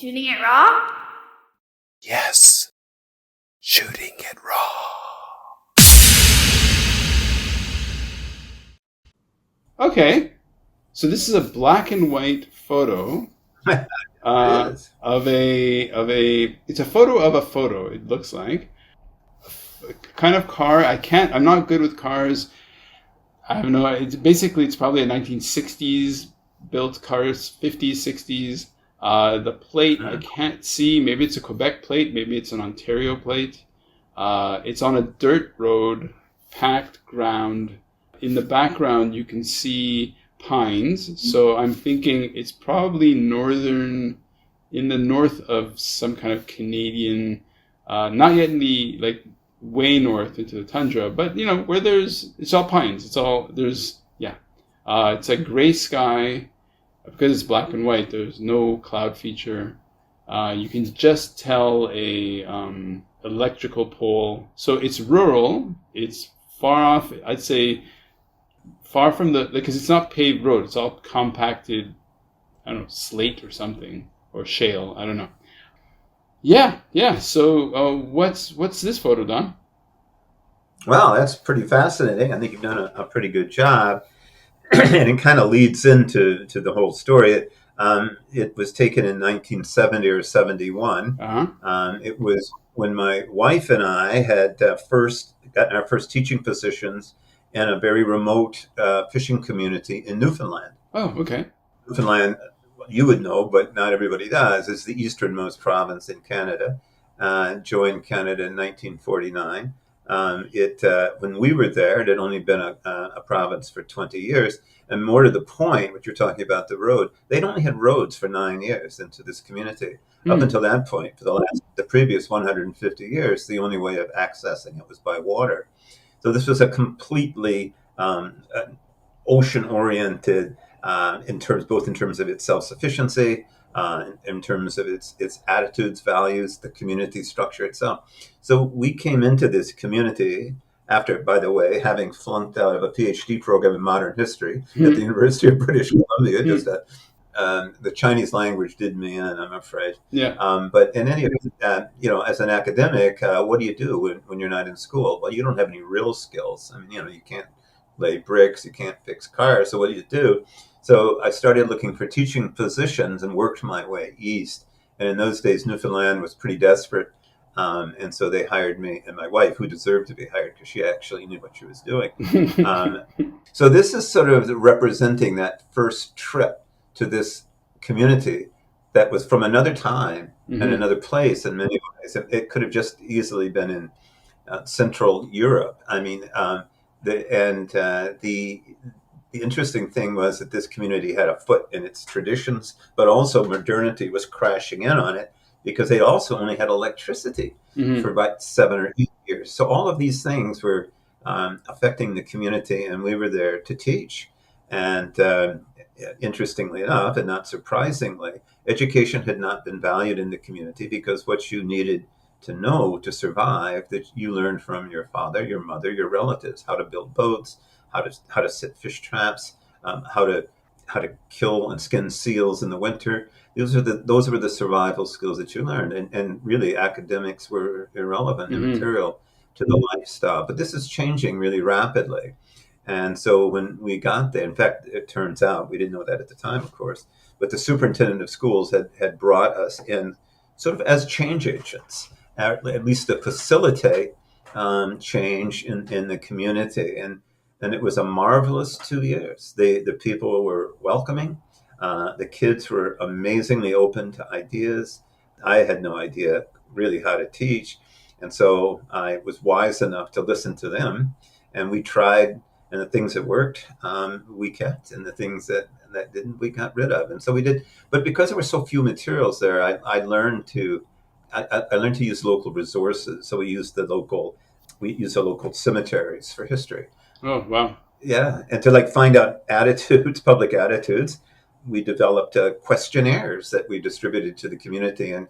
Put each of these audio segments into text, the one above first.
Shooting it raw? Yes. Shooting it raw. Okay. So this is a black and white photo It is. of a. It's a photo of a photo. It looks like a kind of car. I'm not good with cars. I have no. It's probably a 1960s built cars, 50s, 60s. The plate I can't see. Maybe it's a Quebec plate. Maybe it's an Ontario plate. It's on a dirt road, packed ground. In the background, you can see pines. So I'm thinking it's probably in the north of some kind of Canadian, not yet in the way north into the tundra, but where it's all pines. It's a gray sky. Because it's black and white, there's no cloud feature. You can just tell a electrical pole. So it's rural. It's far off. I'd say far from because it's not paved road. It's all compacted, I don't know, slate or something, or shale. I don't know. Yeah. So what's this photo, Don? Well, that's pretty fascinating. I think you've done a pretty good job. And it kind of leads into the whole story. It was taken in 1970 or 71. Uh-huh. It was when my wife and I had first gotten our first teaching positions in a very remote fishing community in Newfoundland. Oh, okay. Newfoundland, you would know, but not everybody does. It's the easternmost province in Canada. Joined Canada in 1949. When we were there, it had only been a province for 20 years. And more to the point, what you're talking about, the road, they'd only had roads for 9 years into this community. Up until that point, for the previous 150 years, the only way of accessing it was by water. So this was a completely ocean-oriented, both in terms of its self-sufficiency, in terms of its attitudes, values, the community structure itself. So we came into this community after, by the way, having flunked out of a PhD program in modern history at the University of British Columbia. Just the Chinese language did me in, I'm afraid. Yeah. But in any event, as an academic, what do you do when you're not in school? Well, you don't have any real skills. I mean, you can't lay bricks, you can't fix cars. So what do you do? So I started looking for teaching positions and worked my way east. And in those days, Newfoundland was pretty desperate. And so they hired me and my wife, who deserved to be hired because she actually knew what she was doing. So this is sort of representing that first trip to this community that was from another time and another place in many ways. It could have just easily been in Central Europe. I mean, the interesting thing was that this community had a foot in its traditions, but also modernity was crashing in on it because they also only had electricity for about 7 or 8 years. So all of these things were affecting the community, and we were there to teach. And interestingly enough, and not surprisingly, education had not been valued in the community because what you needed to know to survive, that you learned from your father, your mother, your relatives, how to build boats, how to set fish traps, how to kill and skin seals in the winter. Those were the survival skills that you learned, and really academics were irrelevant immaterial to the lifestyle. But this is changing really rapidly. And so when we got there, in fact, it turns out, we didn't know that at the time, of course, but the superintendent of schools had brought us in sort of as change agents, at least to facilitate change in the community. And it was a marvelous 2 years. The people were welcoming. The kids were amazingly open to ideas. I had no idea really how to teach. And so I was wise enough to listen to them. And we tried, and the things that worked, we kept. And the things that didn't, we got rid of. And so we did. But because there were so few materials there, I learned to use local resources. So we used the local cemeteries for history. Oh, wow. Yeah. And to find out attitudes, public attitudes, we developed questionnaires that we distributed to the community. And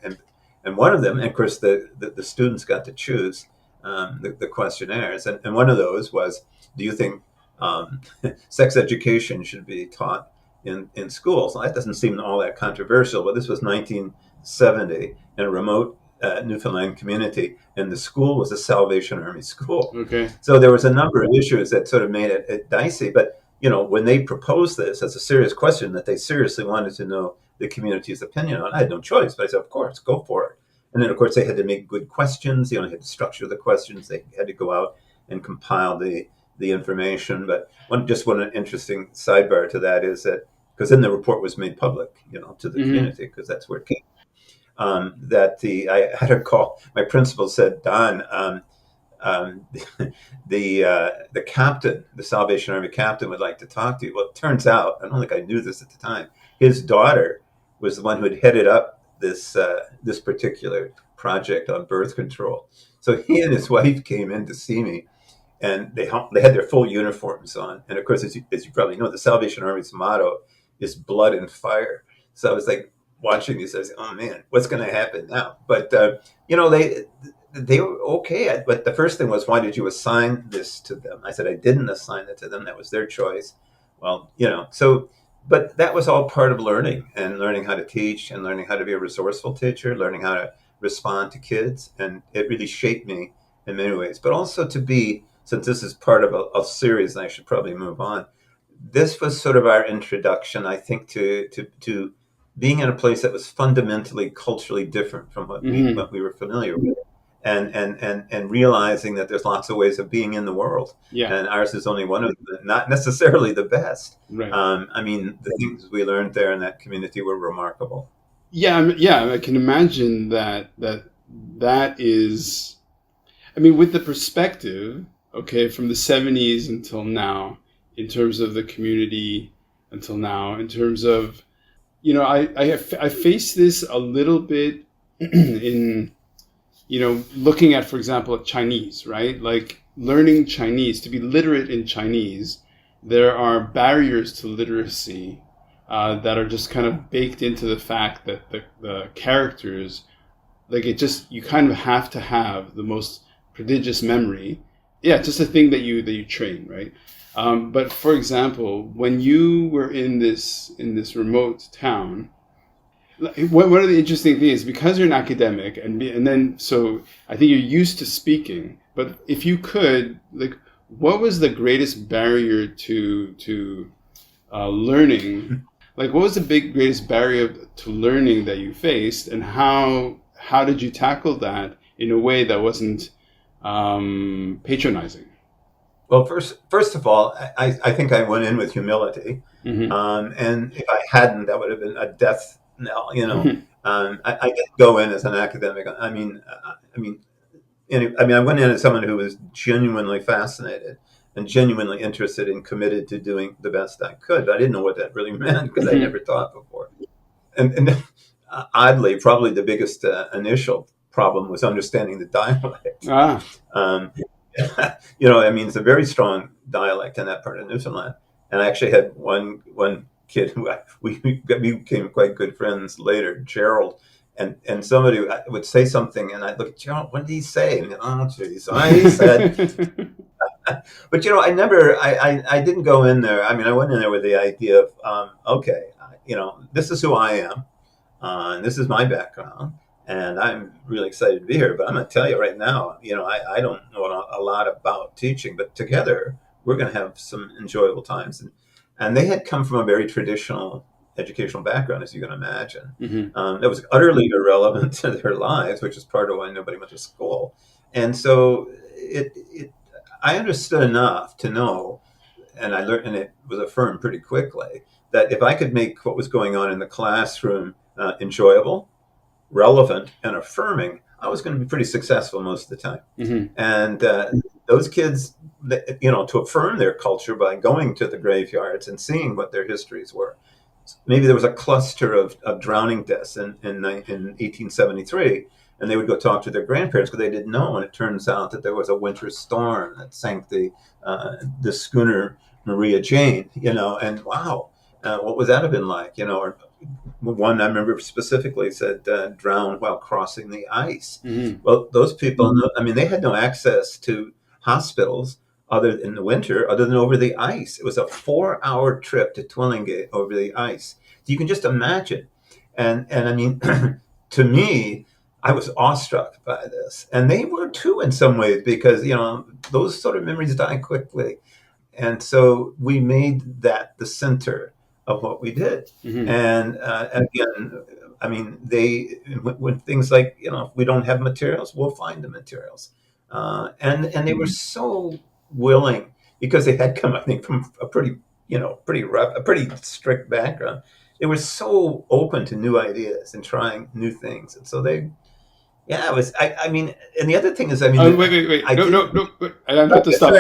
one of them, and of course, the students got to choose the questionnaires. And one of those was, do you think sex education should be taught in schools. That doesn't seem all that controversial, but this was 1970 in a remote Newfoundland community, and the school was a Salvation Army school. Okay. So there was a number of issues that sort of made it dicey. But when they proposed this as a serious question that they seriously wanted to know the community's opinion on, I had no choice. But I said, of course, go for it. And then, of course, they had to make good questions. They had to structure the questions. They had to go out and compile the information. But one interesting sidebar to that is that, because then the report was made public, to the community, because that's where it came. I had a call. My principal said, Don, the captain, the Salvation Army captain, would like to talk to you. Well, it turns out, I don't think I knew this at the time, his daughter was the one who had headed up this particular project on birth control. So he and his wife came in to see me, and they had their full uniforms on. And of course, as you probably know, the Salvation Army's motto is blood and fire. So I was like watching these, I was, oh man, what's going to happen now? But they were okay. But the first thing was, why did you assign this to them? I said, I didn't assign it to them. That was their choice. Well, but that was all part of learning, and learning how to teach, and learning how to be a resourceful teacher, learning how to respond to kids. And it really shaped me in many ways. But also to be, since this is part of a series, and I should probably move on, this was sort of our introduction, I think, to being in a place that was fundamentally culturally different from what we were familiar with. And realizing that there's lots of ways of being in the world, and ours is only one of them, not necessarily the best. Right. The things we learned there in that community were remarkable. I can imagine that is, with the perspective, okay, from the 70s until now, in terms of the community until now, in terms of, I face this a little bit in, looking at, for example, at Chinese, right? Like learning Chinese, to be literate in Chinese, there are barriers to literacy that are just kind of baked into the fact that the characters, like you kind of have to have the most prodigious memory. Yeah, just a thing that you train, right? But for example, when you were in this remote town, one of the interesting things, because you're an academic, and then so I think you're used to speaking. But if you could, like, what was the greatest barrier to learning? Like, what was the greatest barrier to learning that you faced, and how did you tackle that in a way that wasn't patronizing? Well, first of all, I think I went in with humility, and if I hadn't, that would have been a death knell. I didn't go in as an academic. I went in as someone who was genuinely fascinated and genuinely interested and committed to doing the best I could. But I didn't know what that really meant, because I never taught before. And oddly, probably the biggest initial problem was understanding the dialect. It's a very strong dialect in that part of Newfoundland. And I actually had one kid who we became quite good friends later, Gerald. And somebody would say something, and I'd look at Gerald, what did he say? And oh, geez. So he said, but I didn't go in there. I went in there with the idea of, okay, this is who I am, and this is my background. And I'm really excited to be here. But I'm going to tell you right now, I don't know a lot about teaching, but together we're going to have some enjoyable times. And they had come from a very traditional educational background, as you can imagine. That was utterly irrelevant to their lives, which is part of why nobody went to school. And so I understood enough to know, and I learned, and it was affirmed pretty quickly, that if I could make what was going on in the classroom enjoyable, relevant, and affirming, I was going to be pretty successful most of the time. And those kids, to affirm their culture by going to the graveyards and seeing what their histories were. Maybe there was a cluster of drowning deaths in 1873, and they would go talk to their grandparents because they didn't know. And it turns out that there was a winter storm that sank the schooner Maria Jane. And wow, what would that have been like? Or one I remember specifically said drowned while crossing the ice. Well, those people, they had no access to hospitals other in the winter, other than over the ice. It was a 4-hour trip to Twillingate over the ice. You can just imagine. And I mean, to me, I was awestruck by this. And they were too in some ways, because, those sort of memories die quickly. And so we made that the center of what we did. Mm-hmm. And again, I mean, when things like, if we don't have materials, we'll find the materials. And they were so willing, because they had come, I think, from a pretty rough, a pretty strict background. They were so open to new ideas and trying new things. And so it was, I mean, and the other thing is, I mean, wait. No. I have to stop.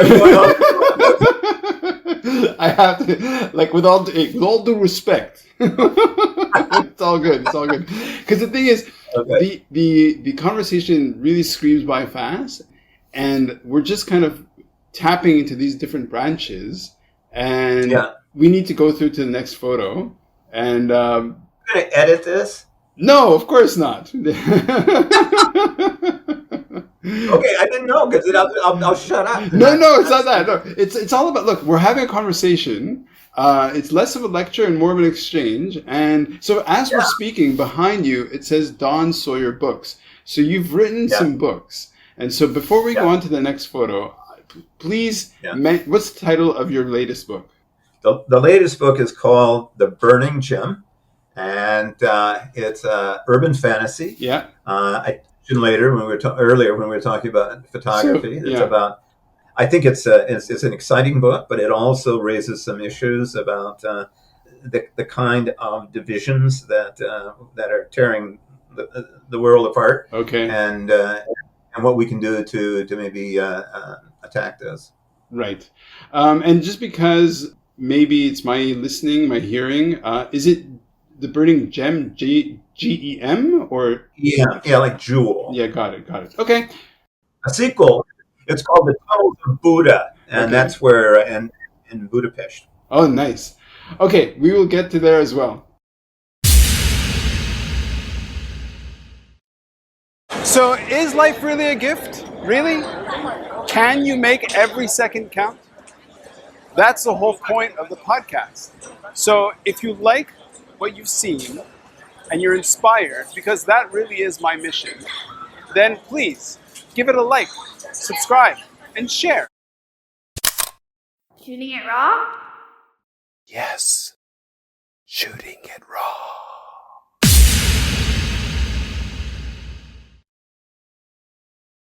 I have to, like, with all due respect. It's all good. Because the thing is, okay, the conversation really screams by fast, and we're just kind of tapping into these different branches, and we need to go through to the next photo. And you're gonna edit this? No, of course not. Okay, I didn't know, because I'll shut up. No, it's not that. No, it's all about, look, we're having a conversation. It's less of a lecture and more of an exchange. And so as we're speaking, behind you, it says Don Sawyer Books. So you've written some books. And so before we go on to the next photo, please, what's the title of your latest book? The latest book is called The Burning Gem, and it's urban fantasy. Yeah. I mentioned later when we were talking about photography. So, it's about. I think it's an exciting book, but it also raises some issues about the kind of divisions that are tearing the world apart. Okay. And what we can do to maybe attack this. Right. And just because maybe it's my listening, my hearing, is it The Burning Gem, GEM, or? Yeah, like jewel. Yeah, got it. Okay. A sequel. It's called The Tunnels of Buddha, and that's where in Budapest. Oh, nice. Okay, we will get to there as well. So, is life really a gift? Really? Can you make every second count? That's the whole point of the podcast. So, if you like what you've seen and you're inspired, because that really is my mission, then please give it a like, subscribe, and share. Shooting it raw? Yes. Shooting it raw.